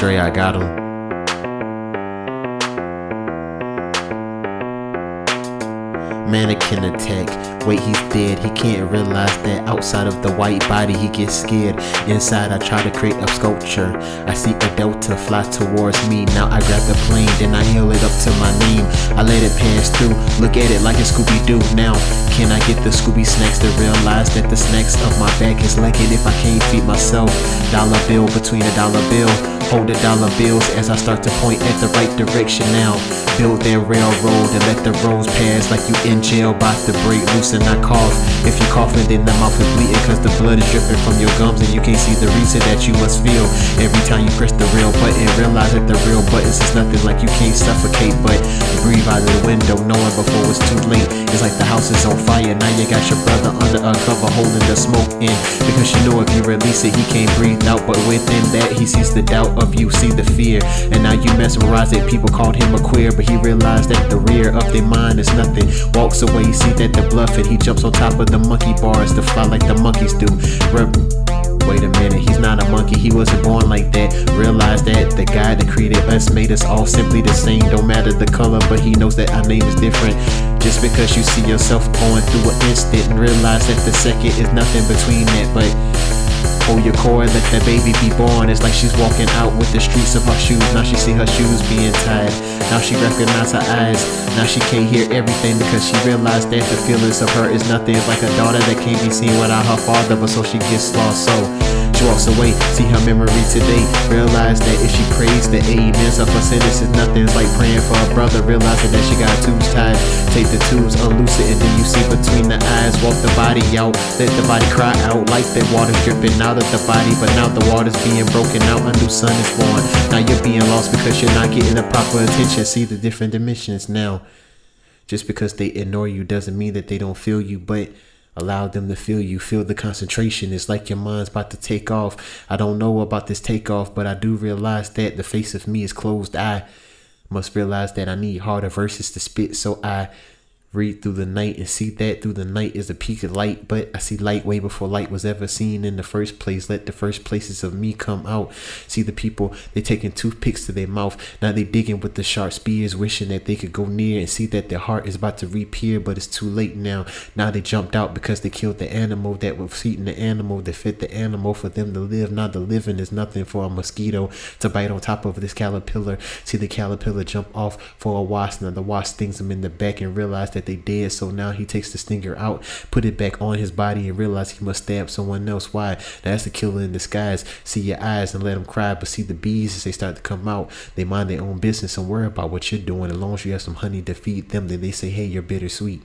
Dre, I got him. Mannequin attack, wait, he's dead. He can't realize that outside of the white body he gets scared. Inside I try to create a sculpture. I see a delta fly towards me. Now I grab the plane, then I hail it up to my name. I let it pass through, look at it like a Scooby-Doo. Now can I get the Scooby snacks to realize that the snacks of my back is lacking if I can't feed myself? Dollar bill between a dollar bill, hold the dollar bills as I start to point at the right direction. Now build their railroad and let the roads pass like you in jail, about to break loose and I cough. If you coughing, then the mouth is bleeding cause the blood is dripping from your gums and you can't see the reason that you must feel. Every time you press the real button, realize that the real buttons is nothing, like you can't suffocate but breathe out of the window knowing before it's too late. It's like the house is on fire, now you got your brother under a cover holding the smoke in, because you know if you release it he can't breathe out, but within that he sees the doubt of you, see the fear, and now you mesmerize it. People called him a queer, but he realized that the rear of their mind is nothing. Walks away, see that the bluff and he jumps on top of the monkey bars to fly like the monkeys do. Wait a minute, he's not a monkey, he wasn't born like that. Realize that the guy that created us made us all simply the same. Don't matter the color, but he knows that our name is different. Just because you see yourself going through an instant and realize that the second is nothing between that, but hold your core and let that baby be born. It's like she's walking out with the streets of her shoes. Now she see her shoes being tied. Now she recognize her eyes. Now she can't hear everything because she realized that the feelings of her is nothing. It's like a daughter that can't be seen without her father, but so she gets lost. So she walks away, see her memory today. Realize that if she prays the amens of her sentence is nothing. It's like praying for a brother, realizing that she got tubes tied. Take the tubes, unloose it, and then you see between the eyes. Walk the body out, let the body cry out like that water's dripping out of the body. But now the water's being broken out, a new sun is born. Now you're being lost because you're not getting the proper attention. See the different dimensions now. Just because they ignore you doesn't mean that they don't feel you, but allow them to feel you. Feel the concentration. It's like your mind's about to take off. I don't know about this takeoff, but I do realize that the face of me is closed. I must realize that I need harder verses to spit, so I read through the night and see that through the night is a peak of light, but I see light way before light was ever seen in the first place. Let the first places of me come out. See the people, they taking toothpicks to their mouth. Now they digging with the sharp spears, wishing that they could go near and see that their heart is about to reappear, but it's too late now. Now they jumped out because they killed the animal that was feeding the animal that fit the animal for them to live. Now the living is nothing for a mosquito to bite on top of this caterpillar. See the caterpillar jump off for a wasp. Now the wasp stings him in the back and realize that they dead, so now he takes the stinger out, put it back on his body, and realize he must stab someone else. Why? That's the killer in disguise. See your eyes and let them cry, but see the bees as they start to come out, they mind their own business and worry about what you're doing. As long as you have some honey to feed them, then they say, hey, you're bittersweet.